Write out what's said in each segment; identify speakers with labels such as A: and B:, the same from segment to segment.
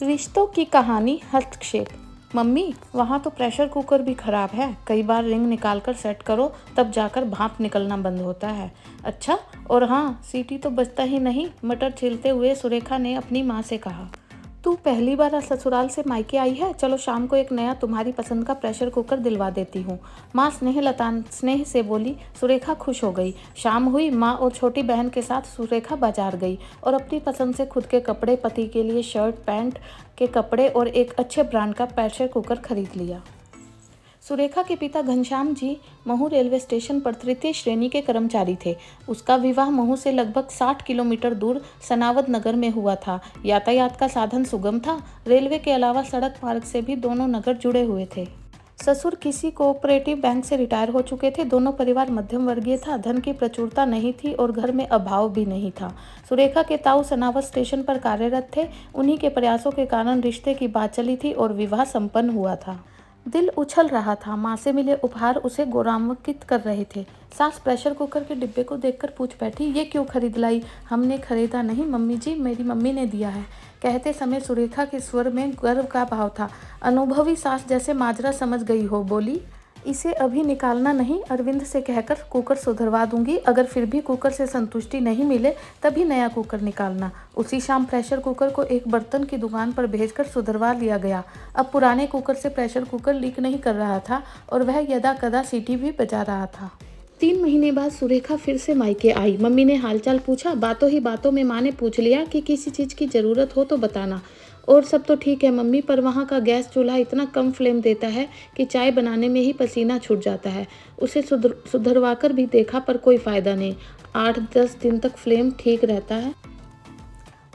A: रिश्तों की कहानी हस्तक्षेप। मम्मी, वहाँ तो प्रेशर कुकर भी खराब है, कई बार रिंग निकाल कर सेट करो तब जाकर भाप निकलना बंद होता है। अच्छा, और हाँ, सीटी तो बजता ही नहीं। मटर छीलते हुए सुरेखा ने अपनी माँ से कहा। तू पहली बार ससुराल से मायके आई है, चलो शाम को एक नया तुम्हारी पसंद का प्रेशर कुकर दिलवा देती हूँ। माँ स्नेह से बोली। सुरेखा खुश हो गई। शाम हुई, माँ और छोटी बहन के साथ सुरेखा बाजार गई और अपनी पसंद से खुद के कपड़े, पति के लिए शर्ट पैंट के कपड़े और एक अच्छे ब्रांड का प्रेशर कुकर खरीद लिया। सुरेखा के पिता घनश्याम जी महू रेलवे स्टेशन पर तृतीय श्रेणी के कर्मचारी थे। उसका विवाह महू से लगभग 60 किलोमीटर दूर सनावद नगर में हुआ था। यातायात का साधन सुगम था। रेलवे के अलावा सड़क मार्ग से भी दोनों नगर जुड़े हुए थे। ससुर किसी कोऑपरेटिव बैंक से रिटायर हो चुके थे। दोनों परिवार मध्यम वर्गीय था। धन की प्रचुरता नहीं थी और घर में अभाव भी नहीं था। सुरेखा के ताऊ सनावद स्टेशन पर कार्यरत थे। उन्हीं के प्रयासों के कारण रिश्ते की बात चली थी और विवाह संपन्न हुआ था। दिल उछल रहा था। माँ से मिले उपहार उसे गौरवान्वित कर रहे थे। सास प्रेशर कुकर के डिब्बे को देखकर पूछ बैठी, ये क्यों खरीद लाई? हमने खरीदा नहीं मम्मी जी, मेरी मम्मी ने दिया है। कहते समय सुरेखा के स्वर में गर्व का भाव था। अनुभवी सास जैसे माजरा समझ गई हो, बोली, इसे अभी निकालना नहीं, अरविंद से कहकर कुकर सुधरवा दूंगी। अगर फिर भी कुकर से संतुष्टि नहीं मिले तभी नया कुकर निकालना। उसी शाम प्रेशर कुकर को एक बर्तन की दुकान पर भेजकर सुधरवा लिया गया। अब पुराने कुकर से प्रेशर कुकर लीक नहीं कर रहा था और वह यदा कदा सीटी भी बजा रहा था। 3 महीने बाद सुरेखा फिर से मायके आई। मम्मी ने हालचाल पूछा। बातों ही बातों में माँ ने पूछ लिया कि किसी चीज़ की ज़रूरत हो तो बताना। और सब तो ठीक है मम्मी, पर वहाँ का गैस चूल्हा इतना कम फ्लेम देता है कि चाय बनाने में ही पसीना छूट जाता है। उसे सुधरवा कर भी देखा पर कोई फ़ायदा नहीं। 8-10 दिन तक फ्लेम ठीक रहता है,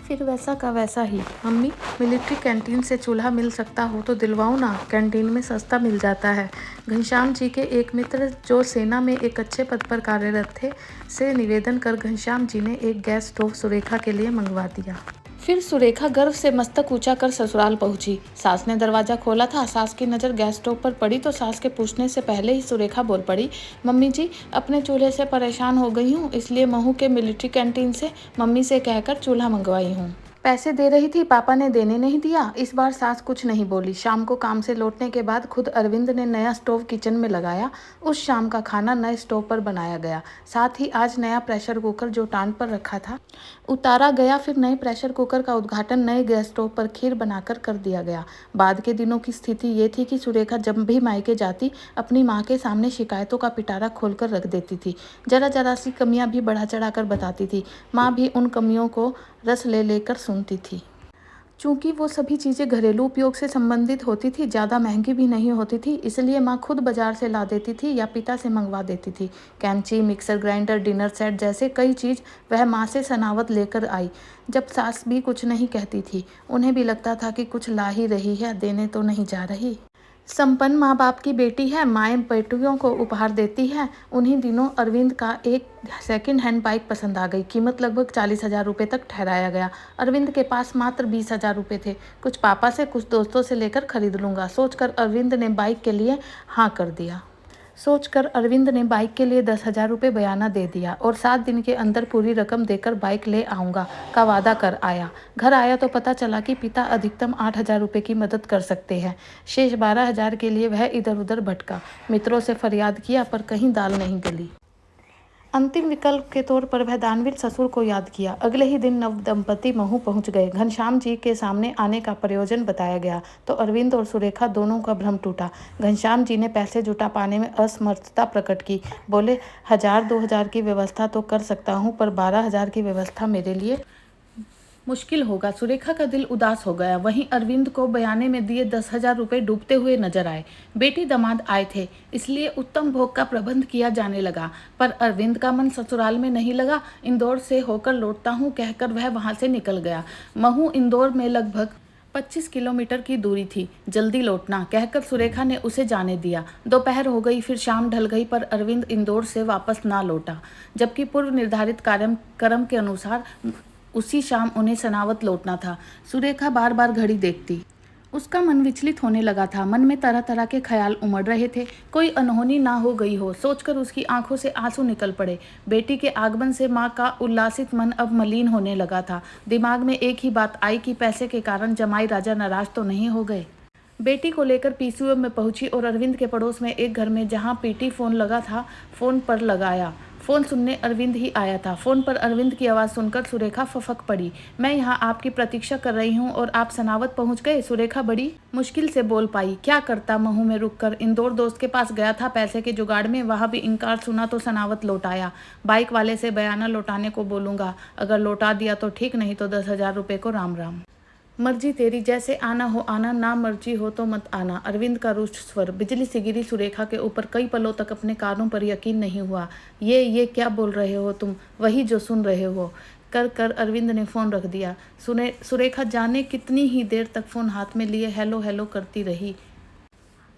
A: फिर वैसा का वैसा ही। मम्मी, मिलिट्री कैंटीन से चूल्हा मिल सकता हो तो दिलवाओ ना, कैंटीन में सस्ता मिल जाता है। घनश्याम जी के एक मित्र जो सेना में एक अच्छे पद पर कार्यरत थे से निवेदन कर घनश्याम जी ने एक गैस स्टोव सुरेखा के लिए मंगवा दिया। फिर सुरेखा गर्व से मस्तक ऊंचा कर ससुराल पहुंची। सास ने दरवाजा खोला था। सास की नज़र गैस स्टोव पर पड़ी तो सास के पूछने से पहले ही सुरेखा बोल पड़ी, मम्मी जी, अपने चूल्हे से परेशान हो गई हूँ, इसलिए महू के मिलिट्री कैंटीन से मम्मी से कहकर चूल्हा मंगवाई हूँ। पैसे दे रही थी, पापा ने देने नहीं दिया। इस बार सास कुछ नहीं बोली। शाम को काम से लौटने के बाद खुद अरविंद ने नया स्टोव किचन में लगाया। उस शाम का खाना नए स्टोव पर बनाया गया। साथ ही आज नया प्रेशर कुकर जो टांड पर रखा था उतारा गया। फिर नए प्रेशर कुकर का उद्घाटन नए गैस स्टोव पर खीर बनाकर कर दिया गया। बाद के दिनों की स्थिति ये थी कि सुरेखा जब भी मायके जाती अपनी माँ के सामने शिकायतों का पिटारा खोलकर रख देती थी। जरा जरा सी कमियां भी बढ़ा चढ़ा कर बताती थी। माँ भी उन कमियों को रस ले लेकर सुनती थी। चूँकि वो सभी चीज़ें घरेलू उपयोग से संबंधित होती थी, ज़्यादा महंगी भी नहीं होती थी, इसलिए माँ खुद बाजार से ला देती थी या पिता से मंगवा देती थी। कैंची, मिक्सर ग्राइंडर, डिनर सेट जैसे कई चीज़ वह माँ से सनावत लेकर आई। जब सास भी कुछ नहीं कहती थी, उन्हें भी लगता था कि कुछ ला ही रही है, देने तो नहीं जा रही। संपन्न माँ बाप की बेटी है, माएँ बेटियों को उपहार देती है। उन्हीं दिनों अरविंद का एक सेकंड हैंड बाइक पसंद आ गई। कीमत लगभग 40,000 रुपये तक ठहराया गया। अरविंद के पास मात्र 20,000 रुपये थे। कुछ पापा से, कुछ दोस्तों से लेकर खरीद लूँगा सोचकर अरविंद ने बाइक के लिए हाँ कर दिया। सोचकर अरविंद ने बाइक के लिए 10,000 रुपये बयाना दे दिया और 7 दिन के अंदर पूरी रकम देकर बाइक ले आऊँगा का वादा कर आया। घर आया तो पता चला कि पिता अधिकतम 8,000 रुपये की मदद कर सकते हैं। शेष 12,000 के लिए वह इधर उधर भटका। मित्रों से फरियाद किया पर कहीं दाल नहीं गली। अंतिम विकल्प के तौर पर वह दानवीर ससुर को याद किया। अगले ही दिन नव दंपति महू पहुंच गए। घनश्याम जी के सामने आने का प्रयोजन बताया गया तो अरविंद और सुरेखा दोनों का भ्रम टूटा। घनश्याम जी ने पैसे जुटा पाने में असमर्थता प्रकट की। बोले, 1,000-2,000 की व्यवस्था तो कर सकता हूँ, पर 12,000 की व्यवस्था मेरे लिए मुश्किल होगा। सुरेखा का दिल उदास हो गया। वहीं अरविंद को बयाने में दिए 10,000 रुपये डूबते हुए नजर आए। बेटी दामाद आए थे, इसलिए उत्तम भोग का प्रबंध किया जाने लगा। पर अरविंद का मन ससुराल में नहीं लगा। इंदौर से होकर लौटता हूँ कहकर वह वहां से निकल गया। महू इंदौर में लगभग 25 किलोमीटर की दूरी थी। जल्दी लौटना कहकर सुरेखा ने उसे जाने दिया। दोपहर हो गई, फिर शाम ढल गई, पर अरविंद इंदौर से वापस ना लौटा, जबकि पूर्व निर्धारित कार्यक्रम के अनुसार उसी शाम उन्हें सनावत लौटना था। सुरेखा बार बार घड़ी देखती। उसका मन विचलित होने लगा था। मन में तरह तरह के ख्याल उमड़ रहे थे। कोई अनहोनी ना हो गई हो सोचकर उसकी आंखों से आंसू निकल पड़े। बेटी के आगमन से माँ का उल्लासित मन अब मलिन होने लगा था। दिमाग में एक ही बात आई कि पैसे के कारण जमाई राजा नाराज तो नहीं हो गए। बेटी को लेकर पीसीओ में पहुंची और अरविंद के पड़ोस में एक घर में जहां पीटी फोन लगा था, फोन पर लगाया। फोन सुनने अरविंद ही आया था। फोन पर अरविंद की आवाज़ सुनकर सुरेखा फफक पड़ी। मैं यहाँ आपकी प्रतीक्षा कर रही हूँ और आप सनावत पहुँच गए। सुरेखा बड़ी मुश्किल से बोल पाई। क्या करता, महू में रुककर इंदौर दोस्त के पास गया था पैसे के जुगाड़ में, वहाँ भी इनकार सुना तो सनावत लौटाया। बाइक वाले से बयाना लौटाने को बोलूँगा, अगर लौटा दिया तो ठीक, नहीं तो 10,000 रुपये को राम राम। मर्जी तेरी, जैसे आना हो आना, ना मर्जी हो तो मत आना। अरविंद का रुष्ट स्वर बिजली सी गिरी सुरेखा के ऊपर। कई पलों तक अपने कानों पर यकीन नहीं हुआ। ये क्या बोल रहे हो तुम? वही जो सुन रहे हो। कर कर अरविंद ने फ़ोन रख दिया। सुरेखा जाने कितनी ही देर तक फ़ोन हाथ में लिए हेलो हेलो करती रही।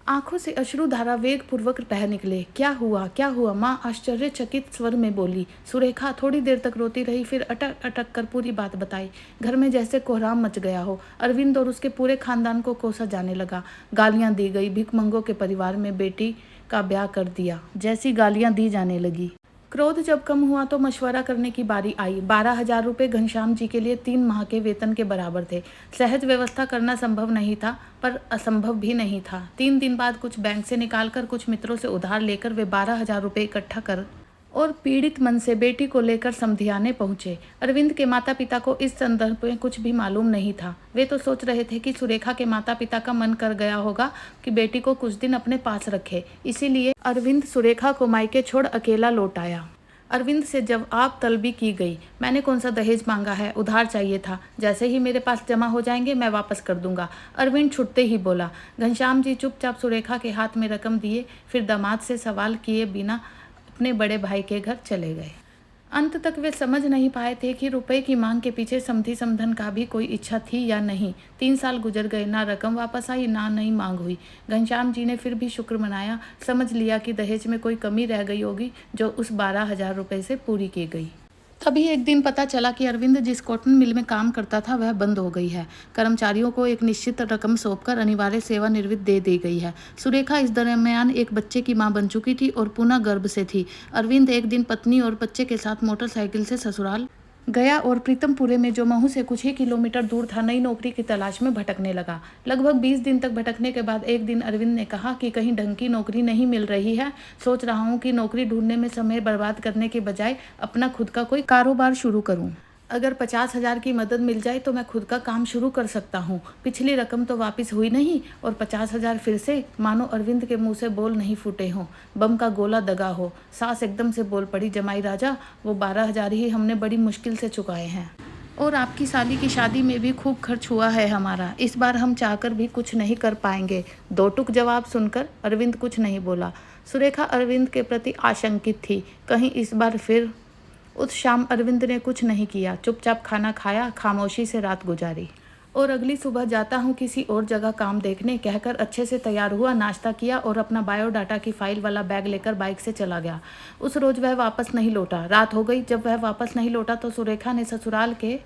A: आंखों से अश्रुधारा वेग पूर्वक बह निकले। क्या हुआ? माँ आश्चर्यचकित स्वर में बोली। सुरेखा थोड़ी देर तक रोती रही, फिर अटक अटक कर पूरी बात बताई। घर में जैसे कोहराम मच गया हो। अरविंद और उसके पूरे खानदान को कोसा जाने लगा। गालियां दी गई। भिखमंगों के परिवार में बेटी का ब्याह कर दिया जैसी गालियां दी जाने लगी। क्रोध जब कम हुआ तो मशवरा करने की बारी आई। 12,000 रुपये घनश्याम जी के लिए 3 माह के वेतन के बराबर थे। सहज व्यवस्था करना संभव नहीं था, पर असंभव भी नहीं था। 3 दिन बाद कुछ बैंक से निकालकर, कुछ मित्रों से उधार लेकर वे 12,000 रुपये इकट्ठा कर और पीड़ित मन से बेटी को लेकर समधियाने पहुंचे। अरविंद के माता पिता को इस संदर्भ में कुछ भी मालूम नहीं था। वे तो सोच रहे थे कि सुरेखा के माता पिता का मन कर गया होगा कि बेटी को कुछ दिन अपने पास रखे। इसीलिए अरविंद सुरेखा को मायके छोड़ अकेला लौट आया। अरविंद से जवाब तलबी की गई। मैंने कौन सा दहेज मांगा है, उधार चाहिए था। जैसे ही मेरे पास जमा हो जाएंगे मैं वापस कर दूंगा। अरविंद छुटते ही बोला। घनश्याम जी चुपचाप सुरेखा के हाथ में रकम दिए, फिर दामाद से सवाल किए बिना अपने बड़े भाई के घर चले गए। अंत तक वे समझ नहीं पाए थे कि रुपए की मांग के पीछे समधी समधन का भी कोई इच्छा थी या नहीं। 3 साल गुजर गए, ना रकम वापस आई, ना नई मांग हुई। घनश्याम जी ने फिर भी शुक्र मनाया। समझ लिया कि दहेज में कोई कमी रह गई होगी जो उस 12,000 रुपये से पूरी की गई। तभी एक दिन पता चला कि अरविंद जिस कॉटन मिल में काम करता था वह बंद हो गई है। कर्मचारियों को एक निश्चित रकम सौंपकर अनिवार्य सेवानिवृत्ति दे दी गई है। सुरेखा इस दरमियान एक बच्चे की मां बन चुकी थी और पुनः गर्भ से थी। अरविंद एक दिन पत्नी और बच्चे के साथ मोटरसाइकिल से ससुराल गया और प्रीतमपुरे में, जो महू से कुछ ही किलोमीटर दूर था, नई नौकरी की तलाश में भटकने लगा। लगभग 20 दिन तक भटकने के बाद एक दिन अरविंद ने कहा कि कहीं ढंग की नौकरी नहीं मिल रही है। सोच रहा हूँ कि नौकरी ढूंढने में समय बर्बाद करने के बजाय अपना खुद का कोई कारोबार शुरू करूँ। अगर 50,000 की मदद मिल जाए तो मैं खुद का काम शुरू कर सकता हूँ। पिछली रकम तो वापस हुई नहीं और 50,000 फिर से, मानो अरविंद के मुंह से बोल नहीं फूटे हों, बम का गोला दगा हो। सास एकदम से बोल पड़ी। जमाई राजा, वो 12,000 ही हमने बड़ी मुश्किल से चुकाए हैं और आपकी साली की शादी में भी खूब खर्च हुआ है हमारा। इस बार हम चाहकर भी कुछ नहीं कर पाएंगे। 2 टुक जवाब सुनकर अरविंद कुछ नहीं बोला। सुरेखा अरविंद के प्रति आशंकित थी। कहीं इस बार फिर। उस शाम अरविंद ने कुछ नहीं किया। चुपचाप खाना खाया, खामोशी से रात गुजारी और अगली सुबह जाता हूँ किसी और जगह काम देखने कहकर अच्छे से तैयार हुआ, नाश्ता किया और अपना बायोडाटा की फाइल वाला बैग लेकर बाइक से चला गया। उस रोज वह वापस नहीं लौटा। रात हो गई। जब वह वापस नहीं लौटा तो सुरेखा ने ससुराल के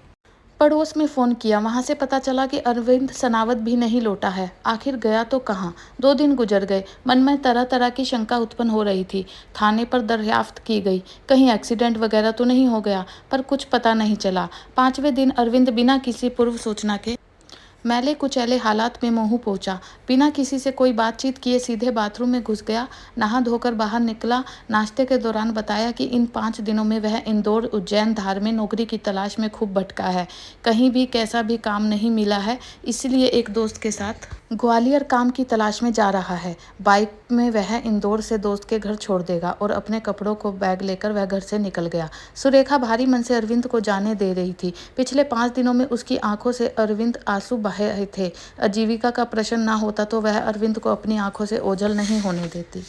A: पड़ोस में फ़ोन किया। वहां से पता चला कि अरविंद सनावत भी नहीं लौटा है। आखिर गया तो कहाँ? 2 दिन गुजर गए। मन में तरह तरह की शंका उत्पन्न हो रही थी। थाने पर दरयाफ्त की गई, कहीं एक्सीडेंट वगैरह तो नहीं हो गया, पर कुछ पता नहीं चला। 5वें दिन अरविंद बिना किसी पूर्व सूचना के मैले कुचैले हालात में महू पहुंचा। बिना किसी से कोई बातचीत किए सीधे बाथरूम में घुस गया। नहा धोकर बाहर निकला। नाश्ते के दौरान बताया कि इन 5 दिनों में वह इंदौर, उज्जैन, धार में नौकरी की तलाश में खूब भटका है। कहीं भी कैसा भी काम नहीं मिला है, इसलिए एक दोस्त के साथ ग्वालियर काम की तलाश में जा रहा है। बाइक में वह इंदौर से दोस्त के घर छोड़ देगा और अपने कपड़ों को बैग लेकर वह घर से निकल गया। सुरेखा भारी मन से अरविंद को जाने दे रही थी। पिछले 5 दिनों में उसकी आंखों से अरविंद आंसू बहे रहे थे। आजीविका का प्रश्न ना होता तो वह अरविंद को अपनी आंखों से ओझल नहीं होने देती।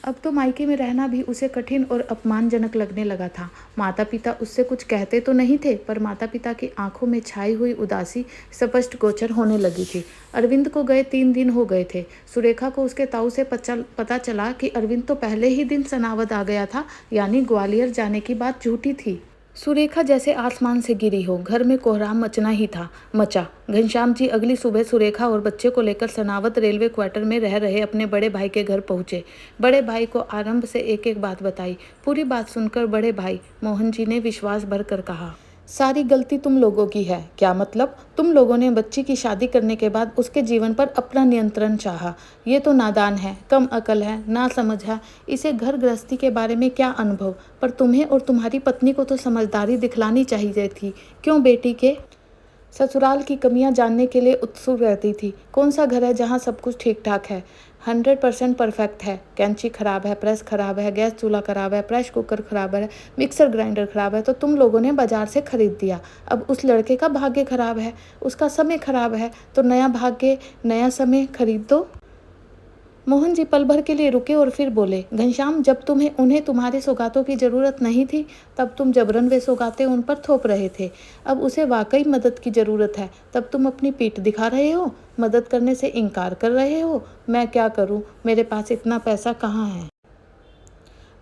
A: अब तो मायके में रहना भी उसे कठिन और अपमानजनक लगने लगा था। माता पिता उससे कुछ कहते तो नहीं थे, पर माता पिता की आंखों में छाई हुई उदासी स्पष्ट गोचर होने लगी थी। अरविंद को गए 3 दिन हो गए थे। सुरेखा को उसके ताऊ से पता चला कि अरविंद तो पहले ही दिन सनावद आ गया था, यानी ग्वालियर जाने की बात झूठी थी। सुरेखा जैसे आसमान से गिरी हो, घर में कोहराम मचना ही था, मचा। घनश्याम जी अगली सुबह सुरेखा और बच्चे को लेकर सनावत रेलवे क्वार्टर में रह रहे अपने बड़े भाई के घर पहुंचे। बड़े भाई को आरंभ से एक एक बात बताई। पूरी बात सुनकर बड़े भाई मोहन जी ने विश्वास भर कर कहा, सारी गलती तुम लोगों की है। क्या मतलब? तुम लोगों ने बच्ची की शादी करने के बाद उसके जीवन पर अपना नियंत्रण चाहा। ये तो नादान है, कम अकल है, ना समझ है। इसे घर गृहस्थी के बारे में क्या अनुभव? पर तुम्हें और तुम्हारी पत्नी को तो समझदारी दिखलानी चाहिए थी। क्यों बेटी के ससुराल की कमियां जानने के लिए उत्सुक रहती थी? कौन सा घर है जहां सब कुछ ठीक ठाक है, 100% परफेक्ट है? कैंची खराब है, प्रेस खराब है, गैस चूल्हा खराब है, प्रेशर कुकर खराब है, मिक्सर ग्राइंडर खराब है, तो तुम लोगों ने बाजार से खरीद दिया। अब उस लड़के का भाग्य खराब है, उसका समय खराब है, तो नया भाग्य नया समय खरीद दो। मोहन जी पल भर के लिए रुके और फिर बोले, घनश्याम, जब उन्हें तुम्हारे सौगातों की जरूरत नहीं थी तब तुम जबरन वे सौगातें उन पर थोप रहे थे। अब उसे वाकई मदद की जरूरत है तब तुम अपनी पीठ दिखा रहे हो, मदद करने से इनकार कर रहे हो। मैं क्या करूं, मेरे पास इतना पैसा कहाँ है।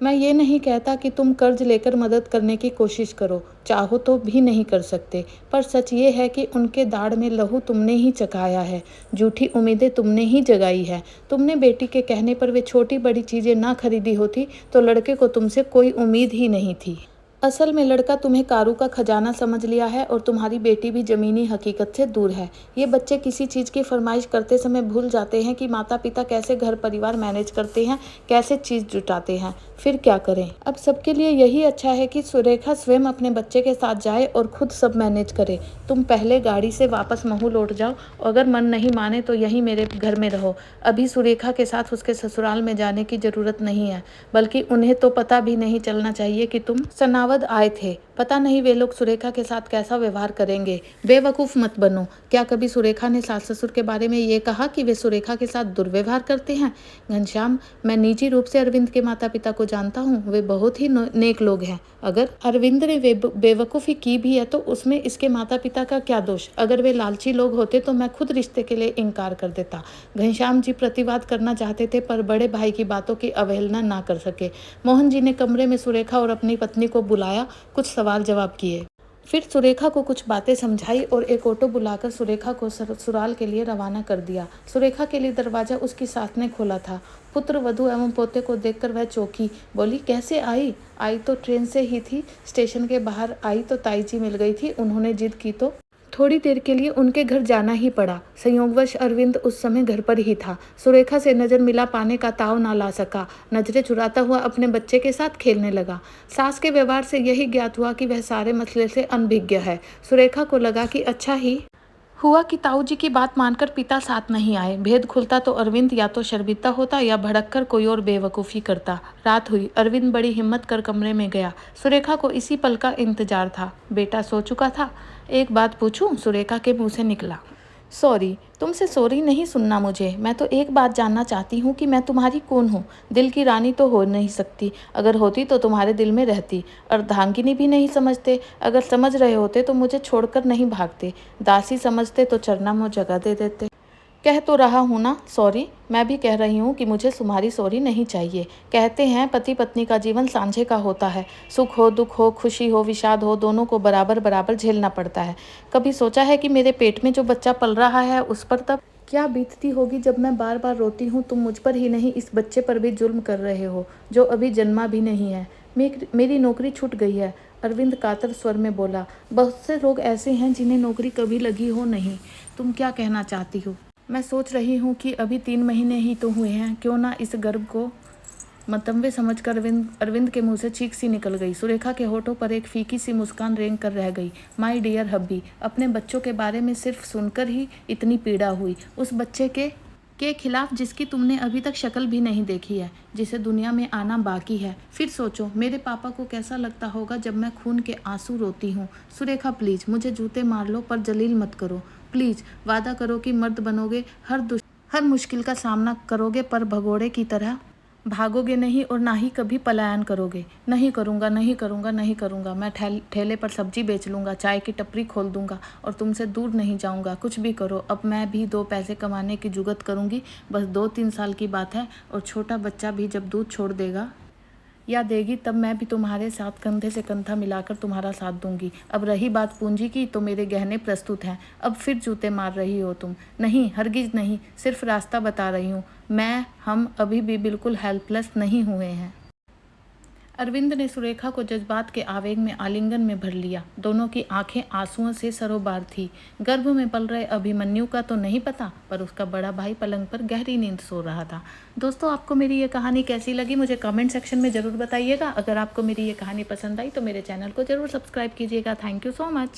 A: मैं ये नहीं कहता कि तुम कर्ज लेकर मदद करने की कोशिश करो, चाहो तो भी नहीं कर सकते, पर सच ये है कि उनके दाढ़ में लहू तुमने ही चखाया है, झूठी उम्मीदें तुमने ही जगाई है। तुमने बेटी के कहने पर वे छोटी बड़ी चीज़ें ना खरीदी होती तो लड़के को तुमसे कोई उम्मीद ही नहीं थी। असल में लड़का तुम्हें कारू का खजाना समझ लिया है और तुम्हारी बेटी भी ज़मीनी हकीकत से दूर है। ये बच्चे किसी चीज़ की फरमाइश करते समय भूल जाते हैं कि माता पिता कैसे घर परिवार मैनेज करते हैं, कैसे चीज़ जुटाते हैं। फिर क्या करें? अब सबके लिए यही अच्छा है कि सुरेखा स्वयं अपने बच्चे के साथ जाए और खुद सब मैनेज करे। तुम पहले गाड़ी से वापस महू लौट जाओ, अगर मन नहीं माने तो यहीं मेरे घर में रहो। अभी सुरेखा के साथ उसके ससुराल में जाने की ज़रूरत नहीं है, बल्कि उन्हें तो पता भी नहीं चलना चाहिए कि तुम सनावद आए थे। पता नहीं वे लोग सुरेखा के साथ कैसा व्यवहार करेंगे। बेवकूफ़ मत बनो। क्या कभी सुरेखा ने सास ससुर के बारे में ये कहा कि वे सुरेखा के साथ दुर्व्यवहार करते हैं? घनश्याम, मैं निजी रूप से अरविंद के माता पिता को जानता हूँ, वे बहुत ही नेक लोग हैं। अगर अरविंद ने बेवकूफ़ी की भी है तो उसमें इसके माता पिता का क्या दोष? अगर वे लालची लोग होते तो मैं खुद रिश्ते के लिए इनकार कर देता। घनश्याम जी प्रतिवाद करना चाहते थे पर बड़े भाई की बातों की अवहेलना ना कर सके। मोहन जी ने कमरे में सुरेखा और अपनी पत्नी को बुलाया, कुछ सवाल जवाब किए, फिर सुरेखा को कुछ बातें समझाई और एक ऑटो बुलाकर सुरेखा को ससुराल के लिए रवाना कर दिया। सुरेखा के लिए दरवाजा उसकी सास ने खोला था। पुत्र वधू एवं पोते को देखकर वह चौंकी, बोली, कैसे आई? आई तो ट्रेन से ही थी, स्टेशन के बाहर आई तो ताई जी मिल गई थी, उन्होंने जिद की तो थोड़ी देर के लिए उनके घर जाना ही पड़ा। संयोगवश अरविंद उस समय घर पर ही था। सुरेखा से नज़र मिला पाने का ताव ना ला सका, नजरें चुराता हुआ अपने बच्चे के साथ खेलने लगा। सास के व्यवहार से यही ज्ञात हुआ कि वह सारे मसले से अनभिज्ञ है। सुरेखा को लगा कि अच्छा ही हुआ कि ताऊ जी की बात मानकर पिता साथ नहीं आए। भेद खुलता तो अरविंद या तो शर्मिंदा होता या भड़क कर कोई और बेवकूफ़ी करता। रात हुई। अरविंद बड़ी हिम्मत कर कमरे में गया। सुरेखा को इसी पल का इंतजार था। बेटा सो चुका था। एक बात पूछूं? सुरेखा के मुंह से निकला। सॉरी। तुमसे सॉरी नहीं सुनना मुझे। मैं तो एक बात जानना चाहती हूँ कि मैं तुम्हारी कौन हूँ? दिल की रानी तो हो नहीं सकती। अगर होती तो तुम्हारे दिल में रहती। अर्धांगिनी भी नहीं समझते। अगर समझ रहे होते तो मुझे छोड़कर नहीं भागते। दासी समझते तो चरना में जगह दे देते। कह तो रहा हूँ ना सॉरी। मैं भी कह रही हूँ कि मुझे तुम्हारी सॉरी नहीं चाहिए। कहते हैं पति पत्नी का जीवन सांझे का होता है। सुख हो, दुख हो, खुशी हो, विषाद हो, दोनों को बराबर बराबर झेलना पड़ता है। कभी सोचा है कि मेरे पेट में जो बच्चा पल रहा है उस पर तब क्या बीतती होगी जब मैं बार बार रोती हूँ? तुम मुझ पर ही नहीं, इस बच्चे पर भी जुल्म कर रहे हो जो अभी जन्मा भी नहीं है। मेरी नौकरी छूट गई है, अरविंद कातर स्वर में बोला। बहुत से लोग ऐसे हैं जिन्हें नौकरी कभी लगी हो नहीं। तुम क्या कहना चाहती हो? मैं सोच रही हूँ कि अभी 3 महीने ही तो हुए हैं, क्यों ना इस गर्भ को मतम्बे समझकर अरविंद के मुंह से चीख सी निकल गई। सुरेखा के होठों पर एक फीकी सी मुस्कान रेंग कर रह गई। माय डियर हब्बी, अपने बच्चों के बारे में सिर्फ सुनकर ही इतनी पीड़ा हुई। उस बच्चे के खिलाफ जिसकी तुमने अभी तक शक्ल भी नहीं देखी है, जिसे दुनिया में आना बाकी है। फिर सोचो मेरे पापा को कैसा लगता होगा जब मैं खून के आंसू रोती हूँ। सुरेखा प्लीज मुझे जूते मार लो पर जलील मत करो। प्लीज वादा करो कि मर्द बनोगे, हर मुश्किल का सामना करोगे पर भगोड़े की तरह भागोगे नहीं और ना ही कभी पलायन करोगे। नहीं करूँगा, नहीं करूँगा, नहीं करूँगा। मैं ठेले पर सब्जी बेच लूँगा, चाय की टपरी खोल दूँगा और तुमसे दूर नहीं जाऊँगा। कुछ भी करो, अब मैं भी 2 पैसे कमाने की जुगत करूँगी। बस 2-3 साल की बात है और छोटा बच्चा भी जब दूध छोड़ देगा। या देगी तब मैं भी तुम्हारे साथ कंधे से कंधा मिलाकर तुम्हारा साथ दूंगी। अब रही बात पूंजी की तो मेरे गहने प्रस्तुत हैं। अब फिर जूते मार रही हो तुम। नहीं हरगिज नहीं, सिर्फ रास्ता बता रही हूँ। हम अभी भी बिल्कुल हेल्पलेस नहीं हुए हैं। अरविंद ने सुरेखा को जज्बात के आवेग में आलिंगन में भर लिया। दोनों की आंखें आंसुओं से सरोबार थी। गर्भ में पल रहे अभिमन्यु का तो नहीं पता, पर उसका बड़ा भाई पलंग पर गहरी नींद सो रहा था। दोस्तों, आपको मेरी ये कहानी कैसी लगी मुझे कमेंट सेक्शन में ज़रूर बताइएगा। अगर आपको मेरी ये कहानी पसंद आई तो मेरे चैनल को ज़रूर सब्सक्राइब कीजिएगा। Thank you so much.